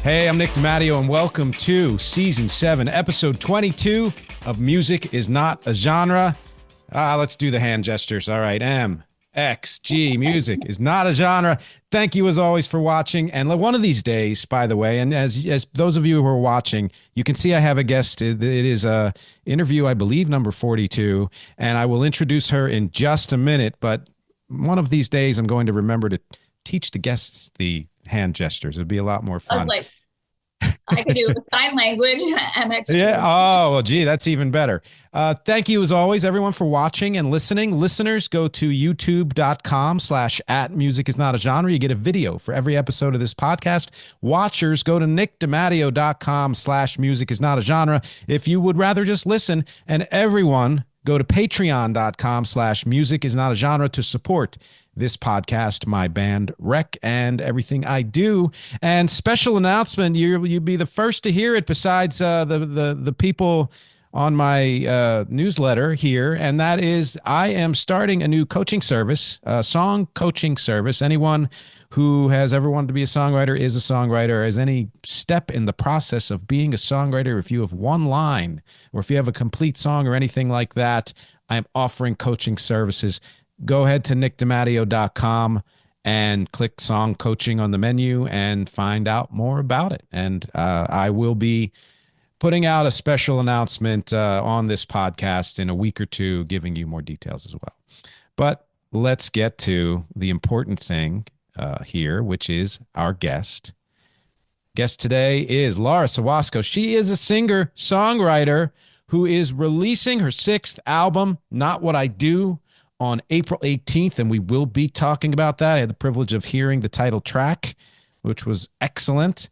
Hey, I'm Nick DiMatteo, and welcome to Season 7, Episode 22 of Music is Not a Genre. Let's do the hand gestures. All right, MxG, music is not a genre. Thank you, as always, for watching. And one of these days, by the way, and as those of you who are watching, you can see I have a guest. It is a interview, I believe, number 42, and I will introduce her in just a minute. But one of these days, I'm going to remember to teach the guests the hand gestures. It'd be a lot more fun. I was like, I could do sign language, MxTRA. Yeah. Oh, well, gee, that's even better. Thank you, as always, everyone, for watching and listening. Listeners, go to youtube.com/@musicisnotagenre. You get a video for every episode of this podcast. Watchers, go to nickdimatteo.com/musicisnotagenre if you would rather just listen. And everyone, go to patreon.com/musicisnotagenre to support this podcast, my band Rec, and everything I do. And special announcement, you'll be the first to hear it besides the people on my newsletter here, and that is I am starting a new coaching service, a song coaching service. Anyone who has ever wanted to be a songwriter, is a songwriter, has any step in the process of being a songwriter, if you have one line or if you have a complete song or anything like that, I'm offering coaching services. Go ahead to nickdimatteo.com and click Song Coaching on the menu and find out more about it. And I will be putting out a special announcement on this podcast in a week or two, giving you more details as well. But let's get to the important thing here, which is our guest. Guest today is Laura Sawosko. She is a singer-songwriter who is releasing her 6th album, Not What I Do, on April 18th, and we will be talking about that. I had the privilege of hearing the title track, which was excellent.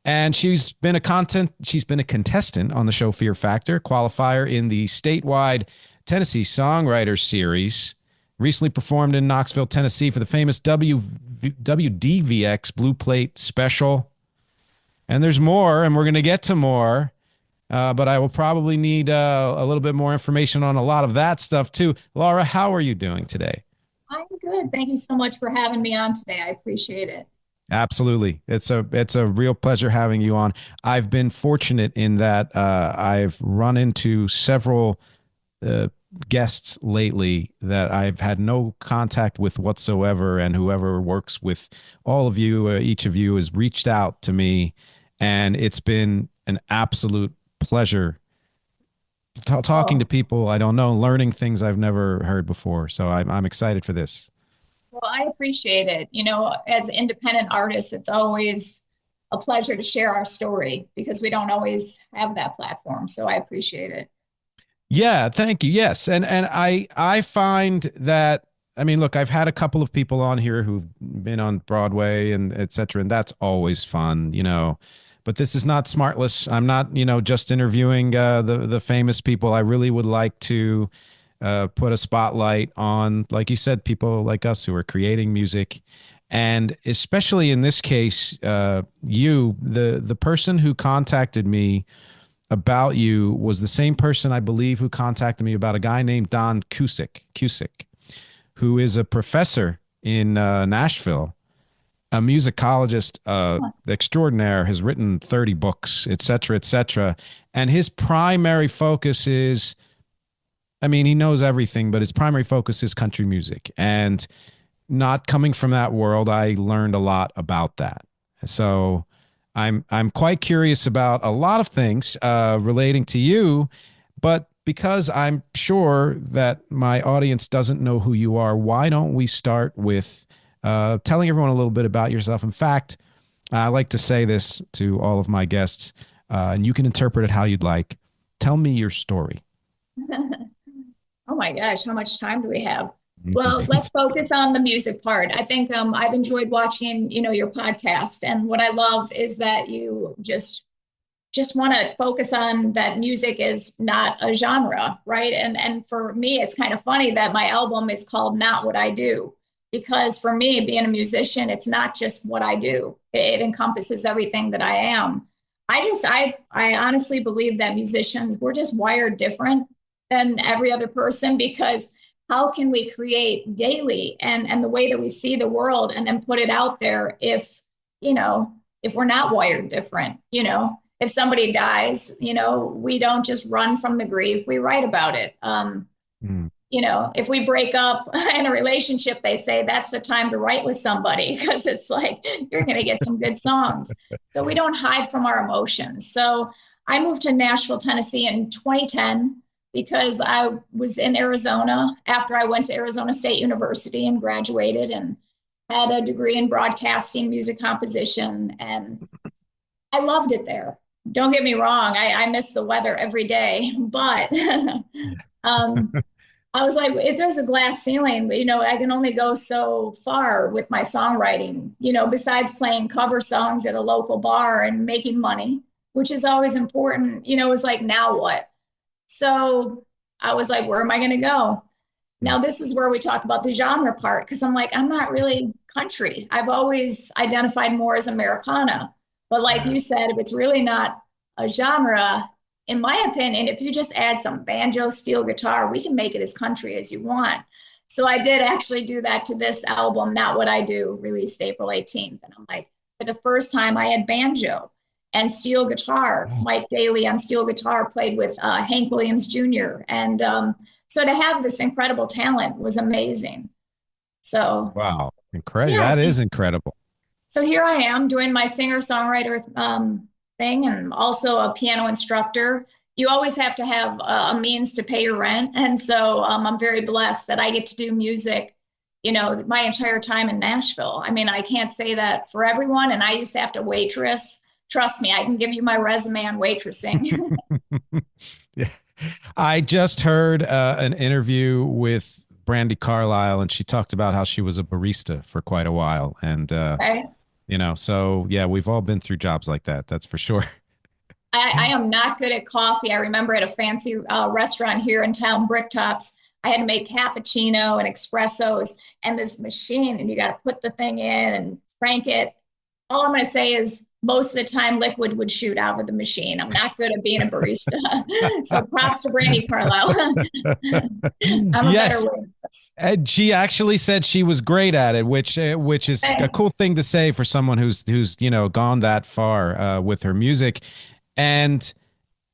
And she's been a contestant on the show Fear Factor, qualifier in the statewide Tennessee Songwriters Series, recently performed in Knoxville, Tennessee for the famous WDVX Blue Plate Special. And there's more, and we're going to get to more. But I will probably need a little bit more information on a lot of that stuff too. Laura, how are you doing today? I'm good. Thank you so much for having me on today. I appreciate it. Absolutely. It's a real pleasure having you on. I've been fortunate in that I've run into several guests lately that I've had no contact with whatsoever, and whoever works with all of you, each of you has reached out to me, and it's been an absolute pleasure talking to people I don't know, learning things I've never heard before. So I'm excited for this. Well, I appreciate it. You know, as independent artists, it's always a pleasure to share our story because we don't always have that platform. So I appreciate it. Yeah, thank you. Yes. And I find that, I mean, look, I've had a couple of people on here who've been on Broadway and et cetera, and that's always fun, you know. But this is not Smartless. I'm not, just interviewing the famous people. I really would like to put a spotlight on, like you said, people like us who are creating music. And especially in this case, the person who contacted me about you was the same person, I believe, who contacted me about a guy named Don Cusick, who is a professor in Nashville, a musicologist extraordinaire, has written 30 books, et cetera, et cetera. And his primary focus is, I mean, he knows everything, but his primary focus is country music. And not coming from that world, I learned a lot about that. So I'm quite curious about a lot of things relating to you, but because I'm sure that my audience doesn't know who you are, why don't we start with telling everyone a little bit about yourself. In fact, I like to say this to all of my guests, and you can interpret it how you'd like. Tell me your story. Oh my gosh, how much time do we have? Well, let's focus on the music part. I think I've enjoyed watching, your podcast, and what I love is that you just want to focus on that music is not a genre, right? And for me, it's kind of funny that my album is called Not What I Do. Because for me, being a musician, it's not just what I do. It encompasses everything that I am. I honestly believe that musicians, we're just wired different than every other person, because how can we create daily and the way that we see the world and then put it out there if, if we're not wired different, if somebody dies, we don't just run from the grief, we write about it. Mm. If we break up in a relationship, they say that's the time to write with somebody because it's like you're going to get some good songs. So we don't hide from our emotions. So I moved to Nashville, Tennessee in 2010 because I was in Arizona after I went to Arizona State University and graduated and had a degree in broadcasting, music composition, and I loved it there. Don't get me wrong, I miss the weather every day, but um, I was like, if there's a glass ceiling, I can only go so far with my songwriting, besides playing cover songs at a local bar and making money, which is always important. It was like, now what? So I was like, where am I going to go? Now, this is where we talk about the genre part, because I'm like, I'm not really country. I've always identified more as Americana. But like you said, if it's really not a genre, in my opinion, if you just add some banjo, steel guitar, we can make it as country as you want. So I did actually do that to this album, Not What I Do, released April 18th. And I'm like, for the first time, I had banjo and steel guitar. Mike Daly on steel guitar played with Hank Williams Jr. And so to have this incredible talent was amazing. So, Wow. Incredible. yeah. That is incredible. So here I am doing my singer-songwriter thing and also a piano instructor. You always have to have a means to pay your rent. And so I'm very blessed that I get to do music, my entire time in Nashville. I mean, I can't say that for everyone. And I used to have to waitress. Trust me, I can give you my resume on waitressing. Yeah. I just heard an interview with Brandy Carlisle, and she talked about how she was a barista for quite a while. And, Okay. so yeah, we've all been through jobs like that. That's for sure. I am not good at coffee. I remember at a fancy restaurant here in town, Bricktops, I had to make cappuccino and espressos and this machine, and you got to put the thing in and crank it. All I'm going to say is most of the time liquid would shoot out of the machine. I'm not good at being a barista. So props to Brandy Carlisle. I'm a Yes. better waitress. And she actually said she was great at it, which is a cool thing to say for someone who's gone that far with her music. And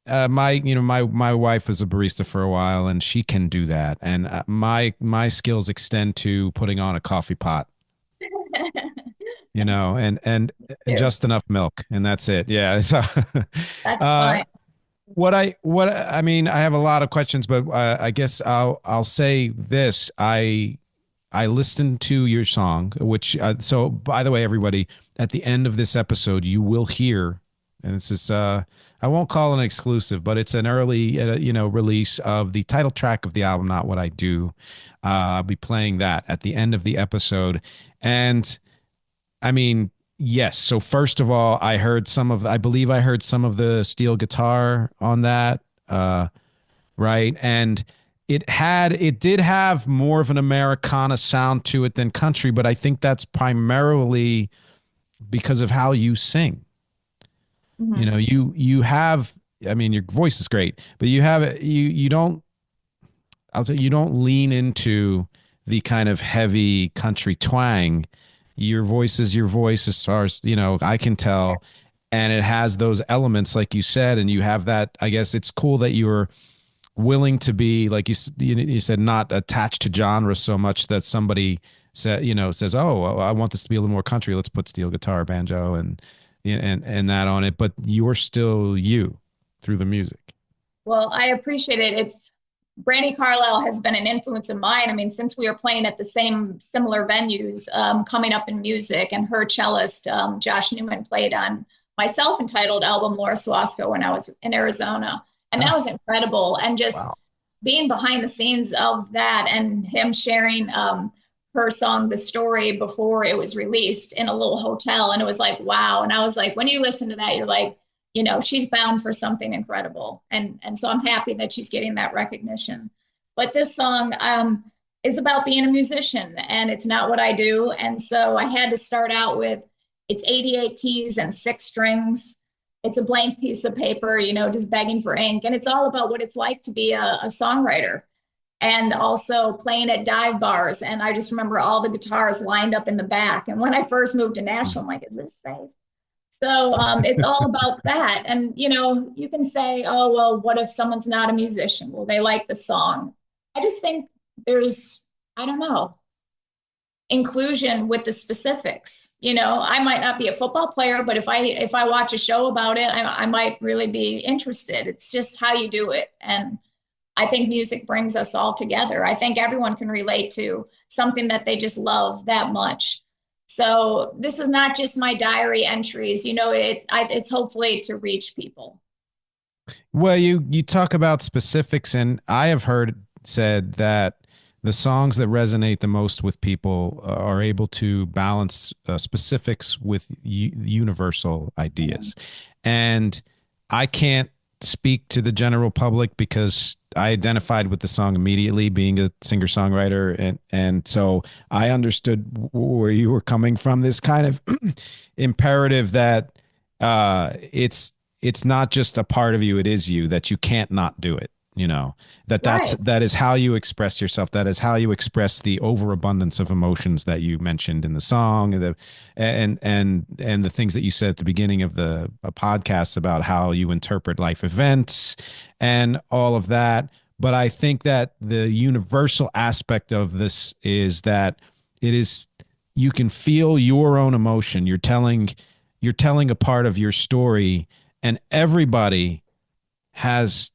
my wife was a barista for a while, and she can do that. And my skills extend to putting on a coffee pot, and just enough milk, and that's it. Yeah. So, That's fine. I mean, I have a lot of questions, but I guess I'll say this. I listened to your song, which so by the way, everybody, at the end of this episode, you will hear, and this is I won't call it an exclusive, but it's an early release of the title track of the album, Not What I Do. I'll be playing that at the end of the episode, and I mean, yes. So first of all, I believe I heard some of the steel guitar on that. Right. And it did have more of an Americana sound to it than country, but I think that's primarily because of how you sing. Mm-hmm. You have, I mean, your voice is great, but you don't, I'll say you don't lean into the kind of heavy country twang. Your voice is your voice as far as, I can tell. And it has those elements, like you said, and you have that. I guess it's cool that you're willing to be, like you said, not attached to genre so much that somebody says, oh, I want this to be a little more country. Let's put steel guitar, banjo, and that on it. But you're still you through the music. Well, I appreciate it. Brandy Carlisle has been an influence of mine. I mean, since we were playing at the same similar venues, coming up in music, and her cellist, Josh Newman, played on my self-entitled album, Laura Sawosko, when I was in Arizona. And that was incredible. And just being behind the scenes of that and him sharing her song, The Story, before it was released in a little hotel. And it was like, wow. And I was like, when you listen to that, you're like, she's bound for something incredible. And so I'm happy that she's getting that recognition. But this song is about being a musician, and it's not what I do. And so I had to start out with, it's 88 keys and 6 strings. It's a blank piece of paper, just begging for ink. And it's all about what it's like to be a songwriter, and also playing at dive bars. And I just remember all the guitars lined up in the back. And when I first moved to Nashville, I'm like, is this safe? So it's all about that. And, you can say, oh, well, what if someone's not a musician? Well, they like the song. I just think there's, I don't know, inclusion with the specifics. I might not be a football player, but if I watch a show about it, I might really be interested. It's just how you do it. And I think music brings us all together. I think everyone can relate to something that they just love that much. So this is not just my diary entries. It's hopefully to reach people. Well, you talk about specifics, and I have heard said that the songs that resonate the most with people are able to balance specifics with universal ideas. And I can't speak to the general public because I identified with the song immediately, being a singer songwriter, and so I understood where you were coming from. This kind of imperative that it's not just a part of you, it is you, that you can't not do it, Right. that is how you express yourself, that is how you express the overabundance of emotions that you mentioned in the song, and the things that you said at the beginning of the podcast about how you interpret life events and all of that. But I think that the universal aspect of this is that it is, you can feel your own emotion. You're telling a part of your story, and everybody has,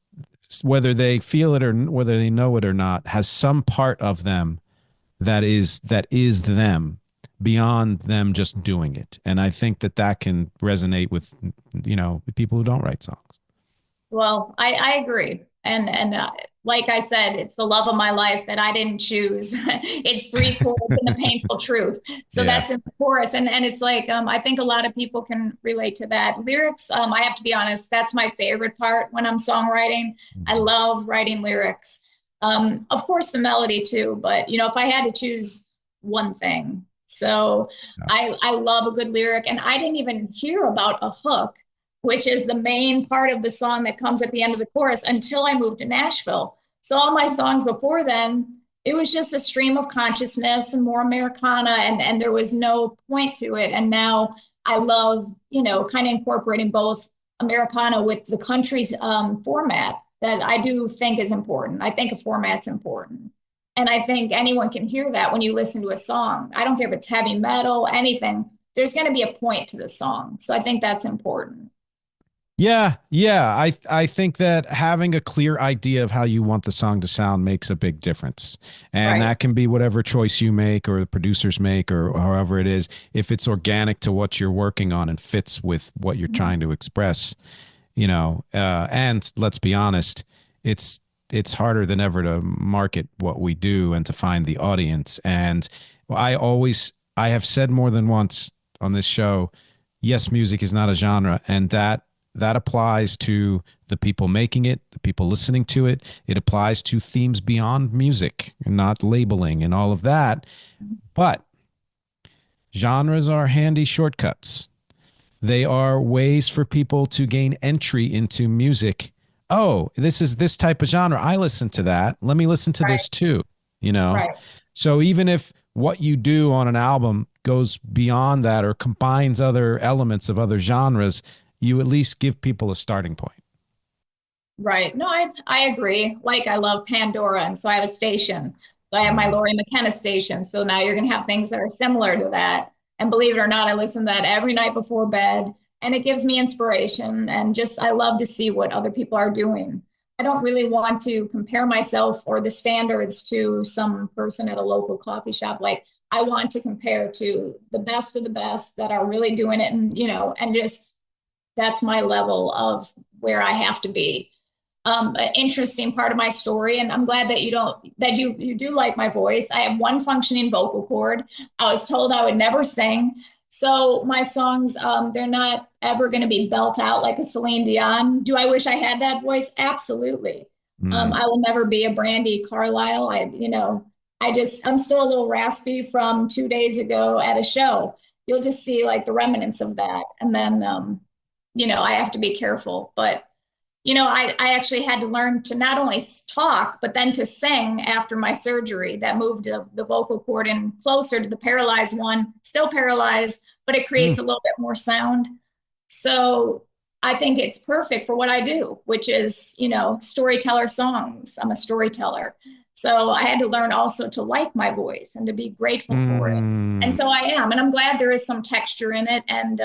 whether they feel it or whether they know it or not, has some part of them that is them, beyond them just doing it. And I think that can resonate with people who don't write songs. Well, I agree. And like I said, it's the love of my life that I didn't choose. It's three chords and the painful truth. So Yeah. that's in the chorus. And it's like, I think a lot of people can relate to that. Lyrics, I have to be honest, that's my favorite part when I'm songwriting. I Mhm. love writing lyrics. Of course, the melody too, but if I had to choose one thing. So Yeah. I love a good lyric. And I didn't even hear about a hook, which is the main part of the song that comes at the end of the chorus, until I moved to Nashville. So all my songs before then, it was just a stream of consciousness and more Americana, and there was no point to it. And now I love, kind of incorporating both Americana with the country's format that I do think is important. I think a format's important. And I think anyone can hear that when you listen to a song. I don't care if it's heavy metal, anything. There's going to be a point to the song. So I think that's important. Yeah, yeah. I think that having a clear idea of how you want the song to sound makes a big difference. And Right. that can be whatever choice you make or the producers make or however it is. If it's organic to what you're working on and fits with what you're trying to express, and let's be honest, it's it's harder than ever to market what we do and to find the audience. And I have said more than once on this show, yes, music is not a genre, and that applies to the people making it, the people listening to it. It applies to themes beyond music and not labeling and all of that. But genres are handy shortcuts. They are ways for people to gain entry into music. Oh, this is this type of genre. I listen to that. Let me listen to Right. this too, you know? Right. So even if what you do on an album goes beyond that or combines other elements of other genres, you at least give people a starting point. Right. No, I agree. Like I love Pandora, and so I have a station. So I have my Laurie McKenna station. So now you're gonna have things that are similar to that. And believe it or not, I listen to that every night before bed, and it gives me inspiration. And just I love to see what other people are doing. I don't really want to compare myself or the standards to some person at a local coffee shop. Like I want to compare to the best of the best that are really doing it, and and just that's my level of where I have to be. An interesting part of my story, and I'm glad that you do like my voice. I have one functioning vocal cord. I was told I would never sing, so my songs, they're not ever going to be belt out like a Celine Dion. Do I wish I had that voice? Absolutely. Mm. I will never be a Brandy Carlisle. I'm still a little raspy from 2 days ago at a show. You'll just see like the remnants of that, and then I have to be careful. But I actually had to learn to not only talk, but then to sing after my surgery that moved the vocal cord in closer to the paralyzed one, still paralyzed, but it Mm. creates a little bit more sound. So I think it's perfect for what I do, which is, storyteller songs. I'm a storyteller. So I had to learn also to like my voice and to be grateful for it. And Mm. so I am, and I'm glad there is some texture in it. And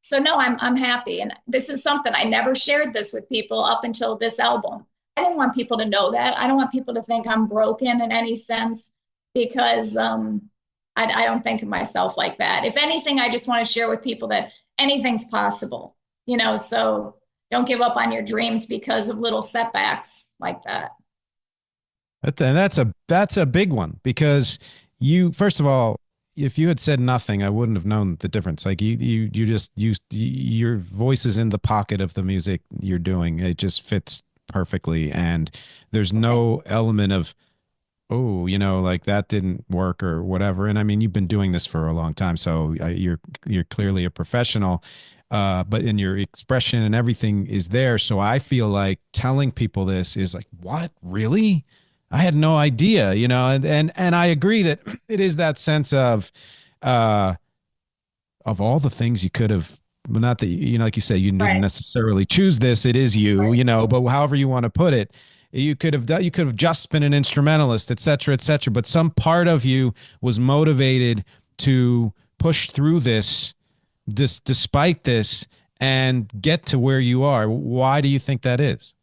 so no, I'm happy. And this is something I never shared this with people up until this album. I didn't want people to know that. I don't want people to think I'm broken in any sense because I don't think of myself like that. If anything, I just want to share with people that anything's possible, so don't give up on your dreams because of little setbacks like that. That's a big one because you first of all, if you had said nothing, I wouldn't have known the difference. Like you just your voice is in the pocket of the music you're doing. It just fits perfectly, and there's Okay. no element of oh, like that didn't work or whatever. And I mean, you've been doing this for a long time, so you're clearly a professional. But in your expression and everything is there. So I feel like telling people this is like, what, really? I had no idea, and I agree that it is that sense uh, of all the things you could have, well, not that, like you say, you didn't Right. necessarily choose this. It is you, Right. but however you want to put it, you could have just been an instrumentalist, et cetera, et cetera. But some part of you was motivated to push through this, despite this, and get to where you are. Why do you think that is?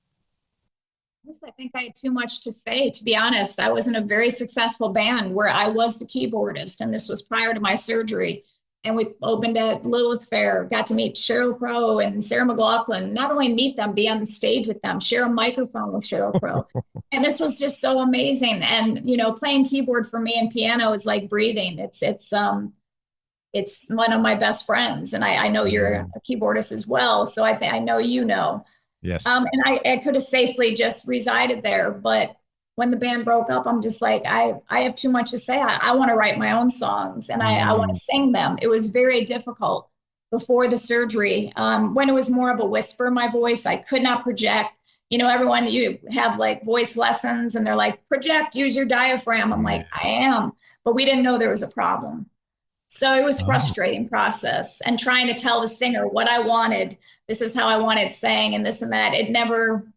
I think I had too much to say, to be honest. I was in a very successful band where I was the keyboardist, and this was prior to my surgery. And we opened at Lilith Fair, got to meet Sheryl Crow and Sarah McLachlan. Not only meet them, be on the stage with them, share a microphone with Sheryl Crow. And this was just so amazing. And playing keyboard for me and piano is like breathing. It's one of my best friends, and I know you're Mm, a keyboardist as well. So I think I know you know. yes. And I could have safely just resided there. But when the band broke up, I'm just like, I have too much to say. I want to write my own songs and I want to Mm, sing them. It was very difficult before the surgery. When it was more of a whisper, my voice, I could not project. Everyone, you have like voice lessons and they're like, project, use your diaphragm. I'm yeah. like, I am. But we didn't know there was a problem. So it was Oh, frustrating process and trying to tell the singer what I wanted. This is how I wanted sang and this and that. It never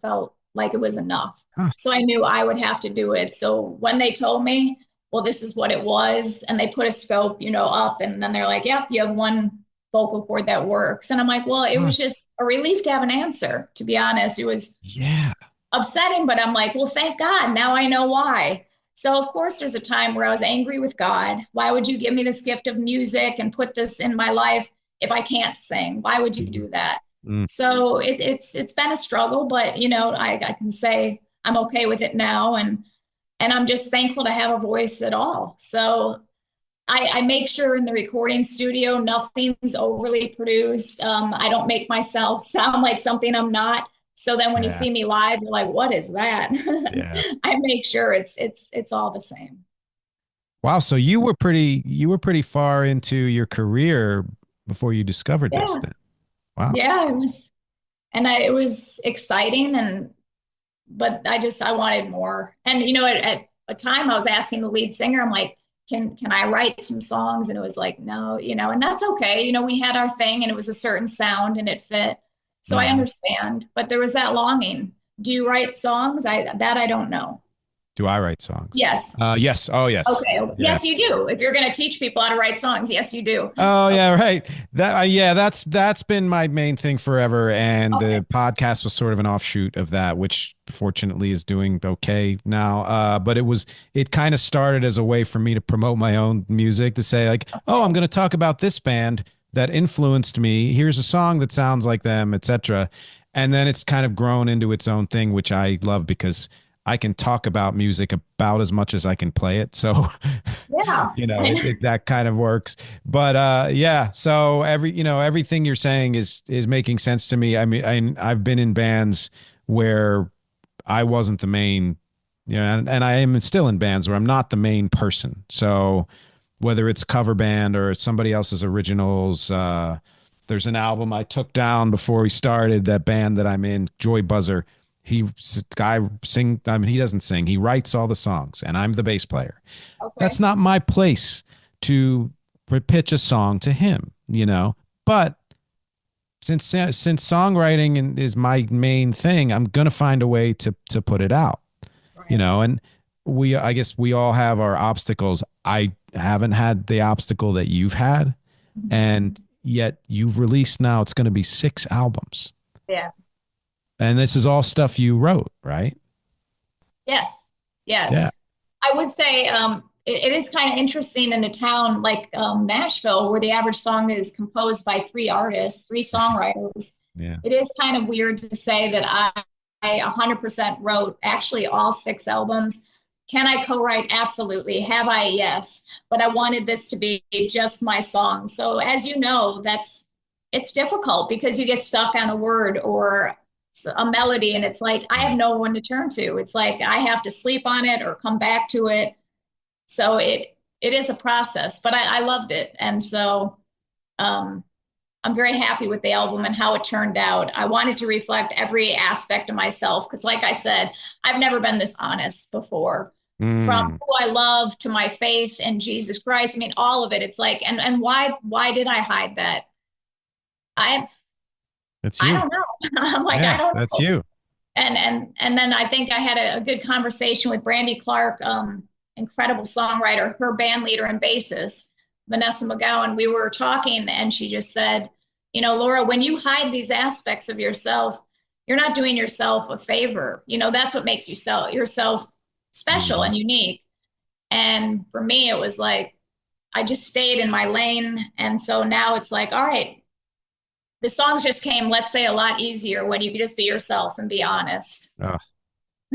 felt like it was enough. huh. So I knew I would have to do it. So when they told me, well, this is what it was, and they put a scope, up, and then they're like, yep, you have one vocal cord that works. And I'm like, well, it Huh. was just a relief to have an answer, to be honest. It was Yeah. upsetting, but I'm like, well, thank God. Now I know why. So, of course, there's a time where I was angry with God. Why would you give me this gift of music and put this in my life if I can't sing? Why would you Mm, do that? mm. So it's been a struggle, but I can say I'm okay with it now, and I'm just thankful to have a voice at all. So I make sure in the recording studio nothing's overly produced. I don't make myself sound like something I'm not. So then when you Yeah. see me live, you're like, what is that? Yeah. I make sure it's all the same. Wow. So you were pretty far into your career before you discovered this Yeah. then. Wow. Yeah, it was exciting, but I wanted more. And at a time I was asking the lead singer, I'm like, can I write some songs? And it was like, no, and that's okay. We had our thing and it was a certain sound and it fit. So I Mhm. understand. But there was that longing. Do you write songs? I don't know. Do I write songs? Yes. Yes. Oh, yes. Okay. Yeah. Yes, you do. If you're going to teach people how to write songs, yes, you do. Oh, Okay. yeah. Right. Yeah. That's been my main thing forever, and Okay. the podcast was sort of an offshoot of that, which fortunately is doing okay now. But it kind of started as a way for me to promote my own music, to say like, oh, I'm going to talk about this band that influenced me. Here's a song that sounds like them, etc. And then it's kind of grown into its own thing, which I love because I can talk about music about as much as I can play it. So, Yeah. that kind of works. But yeah, so everything you're saying is making sense to me. I mean, I've been in bands where I wasn't the main, and I am still in bands where I'm not the main person. So whether it's cover band or somebody else's originals, there's an album I took down before we started that band that I'm in, Joy Buzzer. Guy sing. I mean, he doesn't sing. He writes all the songs, and I'm the bass player. That's Okay. not my place to pitch a song to him, but since songwriting is my main thing, I'm gonna find a way to put it out, Right. and I guess we all have our obstacles. I haven't had the obstacle that you've had, Mhm. and yet you've released, now it's going to be 6 albums, Yeah. and this is all stuff you wrote, right? Yes. Yeah. Yes. I would say it is kind of interesting in a town like Nashville, where the average song is composed by three artists, three songwriters. Yeah. It is kind of weird to say that I 100% wrote actually all 6 albums. Can I co-write? Absolutely. Have I? Yes. But I wanted this to be just my song. So as you know, it's difficult because you get stuck on a word or a melody, and it's like I have no one to turn to. It's like I have to sleep on it or come back to it. So it is a process, but I loved it. And so um, I'm very happy with the album and how it turned out. I wanted to reflect every aspect of myself because, like I said, I've never been this honest before. From Mm, who I love to my faith in Jesus Christ. I mean, all of it. It's like, and why did I hide that? I that's I you. don't know. I'm like, I Yeah, don't that's know. you. And then I think I had a good conversation with Brandy Clark, incredible songwriter, her band leader and bassist, Vanessa McGowan. We were talking, and she just said, Laura, when you hide these aspects of yourself, you're not doing yourself a favor. That's what makes yourself special Mhm. and unique. And for me, it was like I just stayed in my lane, and so now it's like, all right, the songs just came, let's say, a lot easier when you can just be yourself and be honest. Uh,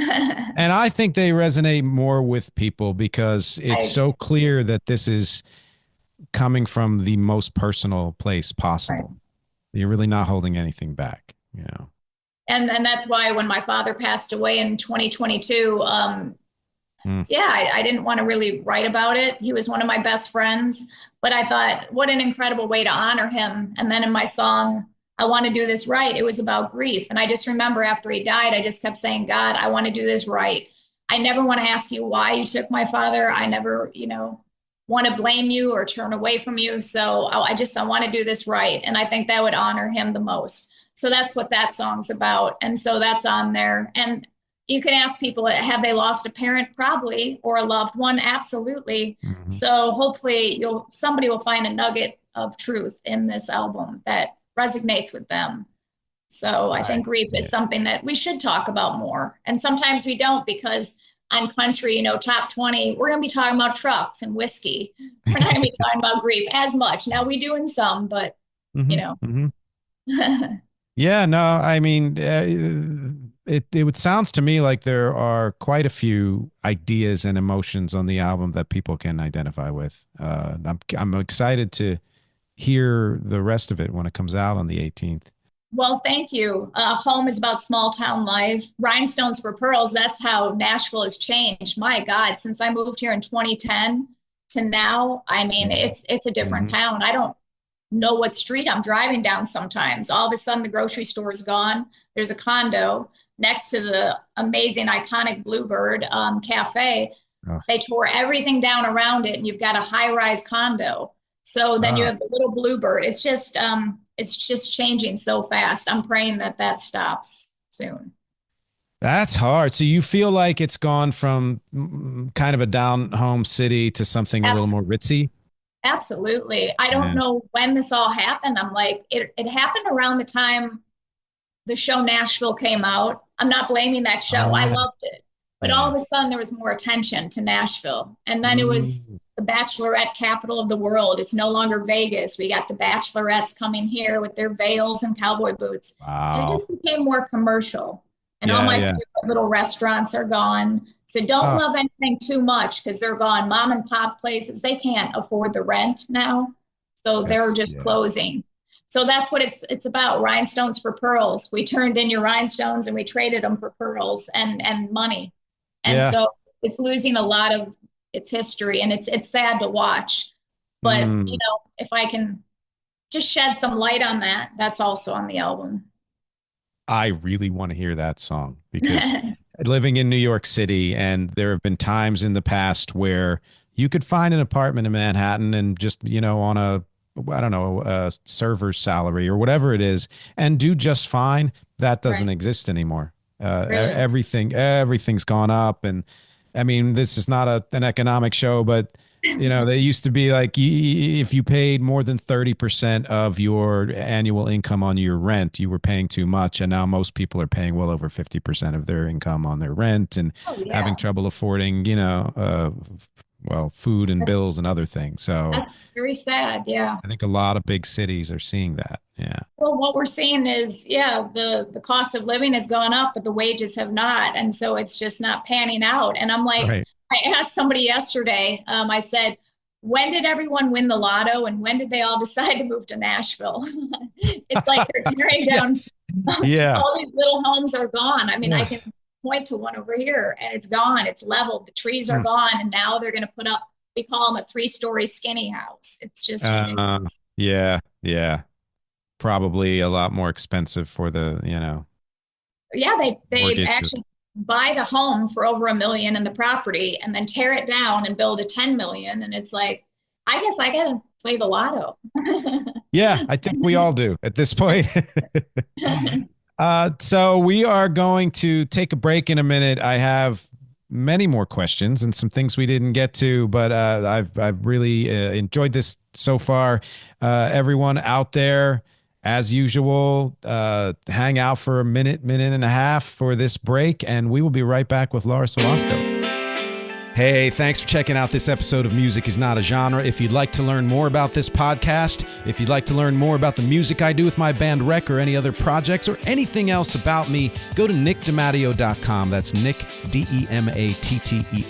I and I think they resonate more with people because it's so agree. clear that this is coming from the most personal place Right. possible. You're really not holding anything back, you know. And that's why when my father passed away in 2022, Mm. yeah, I didn't want to really write about it. He was one of my best friends, but I thought, what an incredible way to honor him. And then in my song, I want to do this right, it was about grief. And I just remember after he died, I just kept saying, God, I want to do this right. I never want to ask you why you took my father. I never, want to blame you or turn away from you. So I want to do this right. And I think that would honor him the most. So that's what that song's about. And so that's on there. And you can ask people, have they lost a parent? Probably, or a loved one? Absolutely. Mhm. So hopefully somebody will find a nugget of truth in this album that resonates with them. So I think grief Yeah. is something that we should talk about more. And sometimes we don't, because on country, top 20, we're going to be talking about trucks and whiskey. We're not going to be talking about grief as much. Now we do in some, but you Hmm. know. Hmm. Yeah, no, I mean, it sounds to me like there are quite a few ideas and emotions on the album that people can identify with. I'm excited to hear the rest of it when it comes out on the 18th. Well, thank you. Home is about small town life. Rhinestones for pearls. That's how Nashville has changed. My God, since I moved here in 2010 to now, I mean, it's a different Mm-hmm. town. I don't know what street I'm driving down sometimes. All of a sudden, the grocery store is gone. There's a condo next to the amazing, iconic Bluebird Cafe. Oh, They tore everything down around it, and you've got a high-rise condo. So then you oh, have the little Bluebird. It's just changing so fast. I'm praying that that stops soon. that's hard. So you feel like it's gone from kind of a down home city to something a little more ritzy? Absolutely. I don't Yeah. know when this all happened. I'm like, it happened around the time the show Nashville came out. I'm not blaming that show. I Uh, loved it. But all yeah. of a sudden, there was more attention to Nashville. And then it was Mm, the bachelorette capital of the world. It's no longer Vegas. We got the bachelorettes coming here with their veils and cowboy boots. And it wow. just became more commercial. And all Yeah, my yeah. favorite little restaurants are gone. So don't Oh, love anything too much because they're gone. Mom and pop places, they can't afford the rent now. So they're that's just yeah. closing. So that's what it's about. Rhinestones for pearls. We turned in your rhinestones and we traded them for pearls and money. And Yeah. so it's losing a lot of its history, and it's sad to watch. But Mm. if I can just shed some light on that, that's also on the album. I really want to hear that song because living in New York City, and there have been times in the past where you could find an apartment in Manhattan and just, on a I don't know, a server's salary or whatever it is, and do just fine. That doesn't Right. exist anymore. Really? Everything's gone up, and I mean, this is not an economic show, but they used to be like if you paid more than 30% of your annual income on your rent, you were paying too much. And now most people are paying well over 50% of their income on their rent and Oh, having yeah. trouble affording, well, food and bills That's and other things. So that's very sad. Yeah. I think a lot of big cities are seeing that. Yeah. Well, what we're seeing is, yeah, the cost of living has gone up, but the wages have not, and so it's just not panning out. And I'm like, Right. I asked somebody yesterday. I said, when did everyone win the lotto, and when did they all decide to move to Nashville? It's like they're tearing down Yes. Yeah. all these little homes are gone. I mean, I Yeah. can point to one over here, and it's gone. It's leveled. The trees are Mm. gone, and now they're going to put up. We call them a three-story skinny house. It's just Uh, ridiculous. yeah. Yeah. Probably a lot more expensive for the, Yeah, they mortgage. actually buy the home for over 1 million in the property and then tear it down and build a 10 million. And it's like, I guess I gotta play the lotto. Yeah, I think we all do at this point. So we are going to take a break in a minute. I have many more questions and some things we didn't get to, but I've really enjoyed this so far. Everyone out there, as usual, hang out for a minute and a half for this break, and we will be right back with Laura Sawosko. Hey, thanks for checking out this episode of Music is Not a Genre. If you'd like to learn more about this podcast, if you'd like to learn more about the music I do with my band Rec or any other projects or anything else about me, go to nickdematteo.com. That's Nick,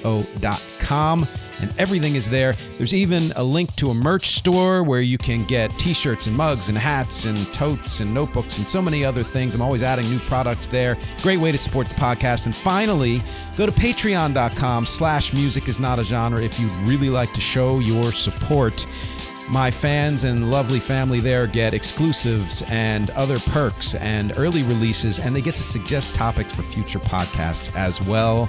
DEMATTEO.com. And everything is there. There's even a link to a merch store where you can get t-shirts and mugs and hats and totes and notebooks and so many other things. I'm always adding new products there. Great way to support the podcast. And finally, go to patreon.com/music is not a genre if you'd really like to show your support. My fans and lovely family there get exclusives and other perks and early releases, and they get to suggest topics for future podcasts as well.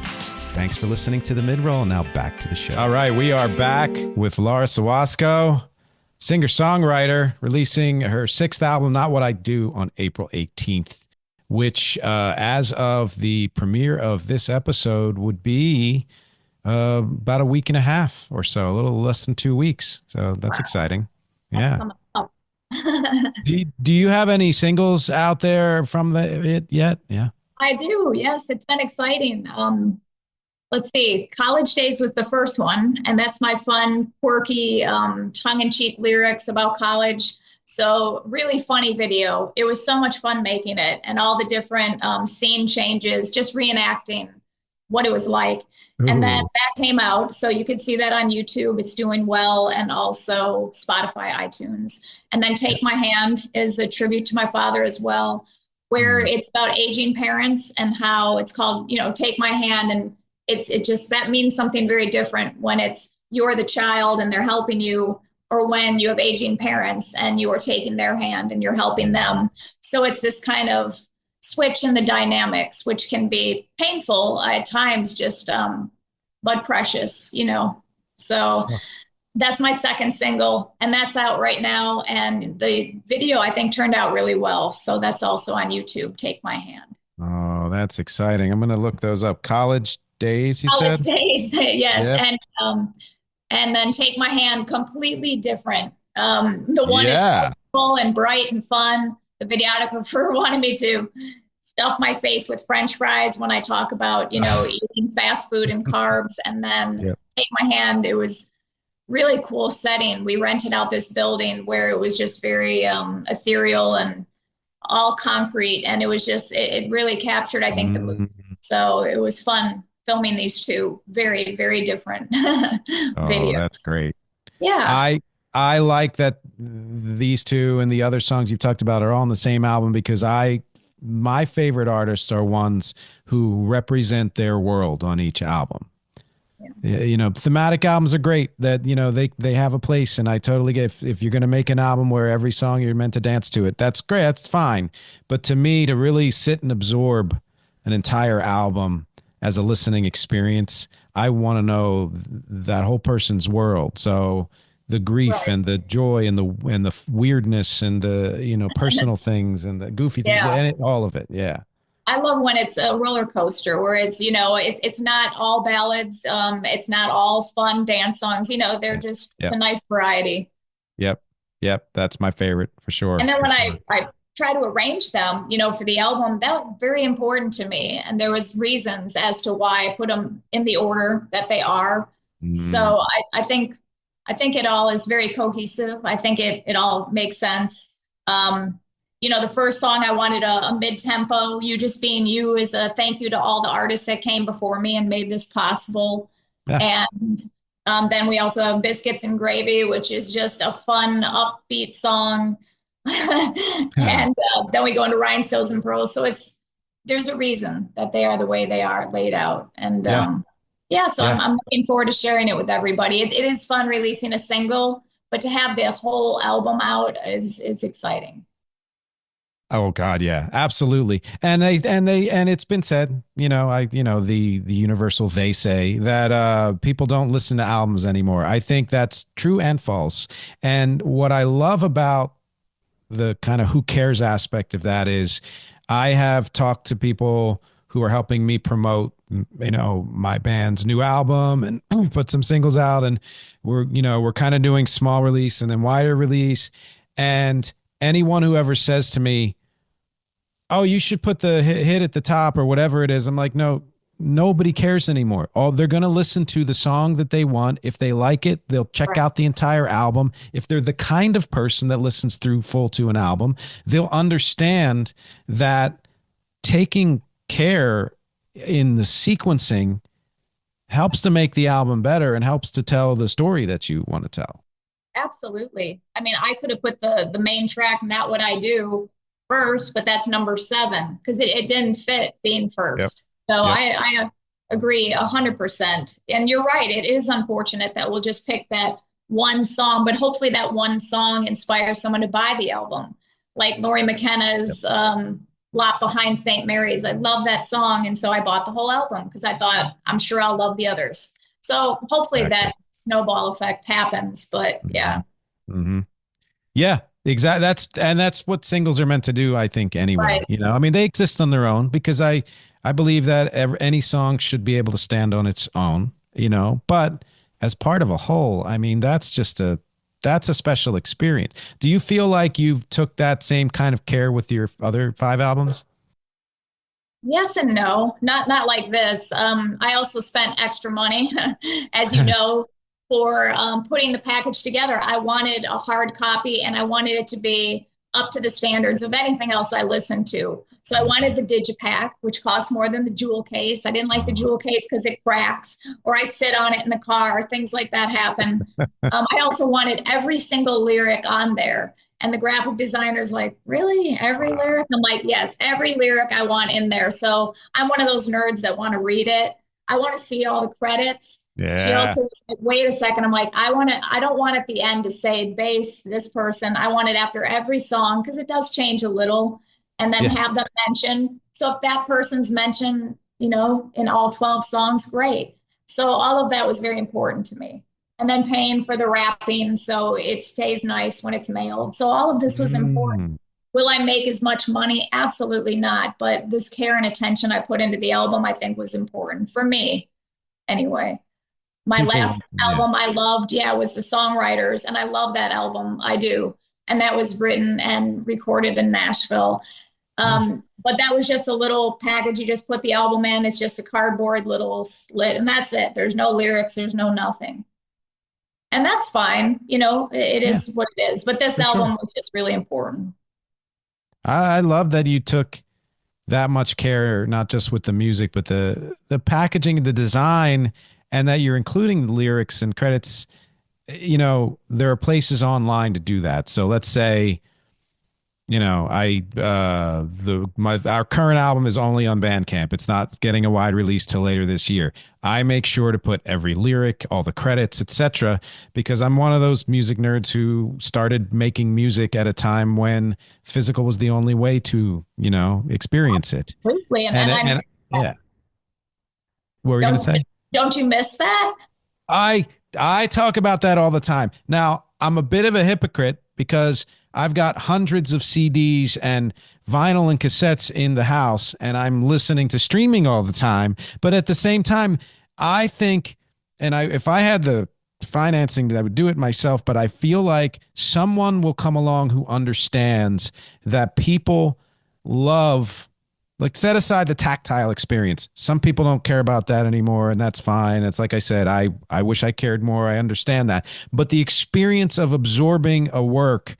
Thanks for listening to the mid-roll. Now back to the show. All right, we are back with Laura Sawosko, singer-songwriter, releasing her 6th album, Not What I Do, on April 18th, which as of the premiere of this episode would be about a week and a half or so, a little less than 2 weeks. So that's exciting. That's Yeah. coming up. Do you have any singles out there from it yet? Yeah. I do. Yes, it's been exciting. Let's see. College Days was the first one, and that's my fun, quirky, tongue-in-cheek lyrics about college. So really funny video. It was so much fun making it, and all the different scene changes, just reenacting what it was like. And then Ooh. that came out, so you can see that on YouTube. It's doing well, and also Spotify, iTunes. And then Take My Hand is a tribute to my father as well, where it's about aging parents and how it's called, Take My Hand, and it just that means something very different when it's you're the child and they're helping you, or when you have aging parents and you are taking their hand and you're helping them. So it's this kind of switch in the dynamics, which can be painful at times, just but precious. So that's my second single, and that's out right now, and the video I think turned out really well, so that's also on YouTube. Take My Hand. Oh, that's exciting. I'm going to look those up. College Days, you College said? Days, yes. Yep. And then Take My Hand, completely different. The one is Yeah. colorful and bright and fun. The videographer wanted me to stuff my face with French fries when I talk about, eating fast food and carbs. And then Yep. Take My Hand, it was really cool setting. We rented out this building where it was just very ethereal and all concrete. And it was just, it really captured, I think, the mood. So it was fun filming these two very, very different videos. That's great. Yeah. I like that these two and the other songs you've talked about are all on the same album because my favorite artists are ones who represent their world on each album. Yeah. Thematic albums are great that, they have a place, and I totally get if you're going to make an album where every song you're meant to dance to it, that's great. That's fine. But to me, to really sit and absorb an entire album as a listening experience, I want to know that whole person's world. So the grief Right. and the joy and the weirdness and the, personal things and the goofy things Yeah. and all of it. Yeah. I love when it's a roller coaster where it's not all ballads, it's not all fun dance songs. They're Yeah. just it's a Yep. nice variety. Yep. Yep. That's my favorite for And sure. then For when sure. I try to arrange them, for the album, that was very important to me. And there was reasons as to why I put them in the order that they are. Mm. So I think it all is very cohesive. I think it all makes sense. The first song I wanted a mid-tempo. You Just Being You is a thank you to all the artists that came before me and made this possible. Yeah. And then we also have Biscuits and Gravy, which is just a fun, upbeat song. Yeah. And then we go into Rhinestones and Pearls. So there's a reason that they are the way they are laid out. And Yeah. yeah, so I'm, Yeah. I'm looking forward to sharing it with everybody. It is fun releasing a single, but to have the whole album out is exciting. Oh God, yeah, absolutely. And it's been said, the universal they say that people don't listen to albums anymore. I think that's true and false. And what I love about the kind of who cares aspect of that is I have talked to people who are helping me promote, my band's new album and put some singles out. And we're kind of doing small release and then wider release. And anyone who ever says to me, oh, you should put the hit at the top or whatever it is. I'm like, no, nobody cares anymore. Oh, they're going to listen to the song that they want. If they like it, they'll check Right. out the entire album. If they're the kind of person that listens through full to an album, they'll understand that taking care in the sequencing helps to make the album better and helps to tell the story that you want to tell. Absolutely. I mean, I could have put the main track, Not What I Do, first, but that's number 7 because it didn't fit being Yep. first. So Yep. I agree 100%. And you're right. It is unfortunate that we'll just pick that one song, but hopefully that one song inspires someone to buy the album. Like Lori Yep. McKenna's Lot Behind St. Mary's. I love that song. And so I bought the whole album because I thought, I'm sure I'll love the others. So hopefully Exactly. that snowball effect happens. But Mm-hmm. yeah, Mm-hmm. Yeah, exactly. That's what singles are meant to do, I think, anyway. right. I mean, they exist on their own because I believe that any song should be able to stand on its own, but as part of a whole, I mean, that's a special experience. Do you feel like you've took that same kind of care with your other 5 albums? Yes and no, not like this. I also spent extra money, as you know, for putting the package together. I wanted a hard copy, and I wanted it to be up to the standards of anything else I listened to. So I wanted the digipack, which costs more than the jewel case. I didn't like the jewel case because it cracks, or I sit on it in the car. Things like that happen. I also wanted every single lyric on there. And the graphic designer's like, really? Every lyric? I'm like, yes, every lyric I want in there. So I'm one of those nerds that want to read it. I want to see all the credits. She Yeah. also was like, wait a second. I'm like, I don't want at the end to say bass, this person. I want it after every song because it does change a little and then Yes. have them mention. So if that person's mentioned, in all 12 songs, great. So all of that was very important to me, and then paying for the wrapping so it stays nice when it's mailed. So all of this was important. Mm. Will I make as much money? Absolutely not. But this care and attention I put into the album, I think was important for me anyway. My People, last yeah. album I loved, yeah, was The Songwriters. And I love that album. I do. And that was written and recorded in Nashville. Yeah. But that was just a little package. You just put the album in. It's just a cardboard little slit, and that's it. There's no lyrics. There's no nothing, and that's fine. It Yeah, is what it is. But this for sure. album was just really important. I love that you took that much care, not just with the music, but the packaging, the design, and that you're including the lyrics and credits. There are places online to do that. So let's say, I the my our current album is only on Bandcamp. It's not getting a wide release till later this year. I make sure to put every lyric, all the credits, etc., because I'm one of those music nerds who started making music at a time when physical was the only way to, experience it. Completely. And, And and I'm and yeah, what were you gonna don't say? don't you miss that? I I talk about that all the time. Now, I'm a bit of a hypocrite because I've got hundreds of CDs and vinyl and cassettes in the house, and I'm listening to streaming all the time. But at the same time, I think, if I had the financing, I would do it myself. But I feel like someone will come along who understands that people love, like, set aside the tactile experience. Some people don't care about that anymore, and that's fine. It's like I said, I wish I cared more. I understand that. But the experience of absorbing a work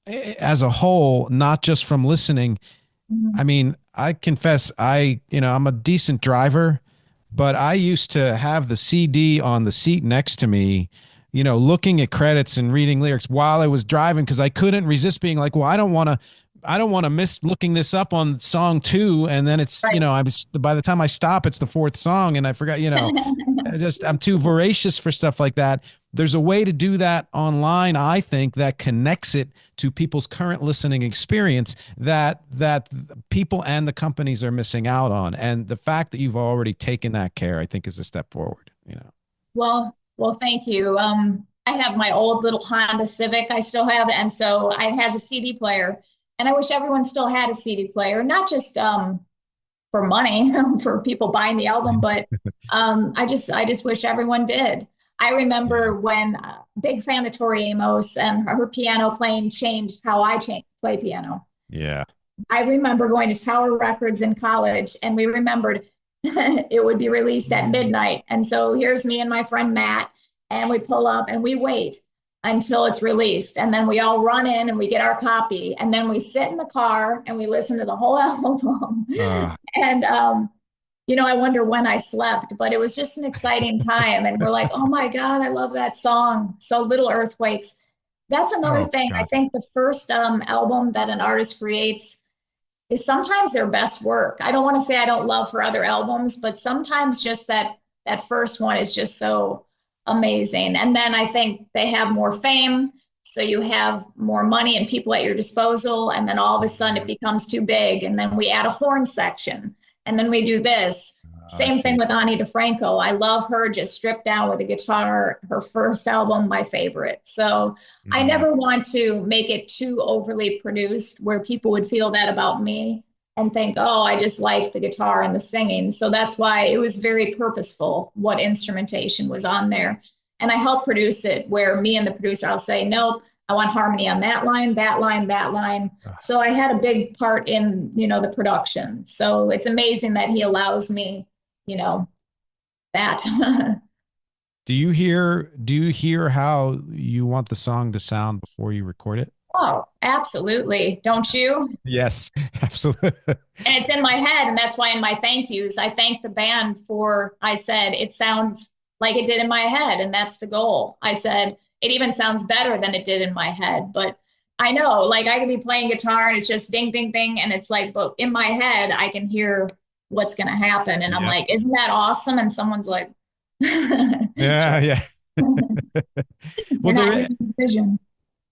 as a whole, not just from listening. I Mhm. mean, I confess, I'm a decent driver, but I used to have the CD on the seat next to me, looking at credits and reading lyrics while I was driving because I couldn't resist being like, well, I don't want to miss looking this up on song 2, and then it's, Right. by the time I stop, it's the 4th song, and I forgot, I'm too voracious for stuff like that. There's a way to do that online, I think, that connects it to people's current listening experience that people and the companies are missing out on. And the fact that you've already taken that care, I think, is a step forward. Well, thank you. I have my old little Honda Civic. I still have it, and so it has a CD player. And I wish everyone still had a CD player, not just for money for people buying the album, but I just wish everyone did. I Yeah. remember when big fan of Tori Amos and her piano playing changed how I play piano. Yeah. I remember going to Tower Records in college, and we remembered it would be released at midnight. And so here's me and my friend Matt, and we pull up and we wait until it's released. And then we all run in and we get our copy. And then we sit in the car and we listen to the whole album. Uh, And I wonder when I slept, but it was just an exciting time. And we're like, oh my God, I love that song. So Little Earthquakes. That's another oh thing. I God. think the first album that an artist creates is sometimes their best work. I don't want to say I don't love her other albums, but sometimes just that first one is just so amazing. And then I think they have more fame, so you have more money and people at your disposal, and then all of a sudden it becomes too big, and then we add a horn section, and then we do this. I Same thing see. with Ani DeFranco. I love her just stripped down with a guitar. Her first album, my favorite. So I Mhm. never want to make it too overly produced where people would feel that about me and think, oh, I just like the guitar and the singing. So that's why it was very purposeful what instrumentation was on there. And I help produce it where me and the producer, I'll say, nope, I want harmony on that line, that line, that line. So I had a big part in, the production. So it's amazing that he allows me, you know, that. Do you hear how you want the song to sound before you record it? Oh, absolutely. Don't you? Yes, absolutely. And it's in my head. And that's why in my thank yous, I thank the band I said, it sounds like it did in my head. And that's the goal. I said, it even sounds better than it did in my head. But I know, like, I could be playing guitar and it's just ding, ding, ding. And it's like, but in my head, I can hear what's going to happen. And I'm Yep. like, isn't that awesome? And someone's like, Yeah, yeah. you're Well, not hearing the vision.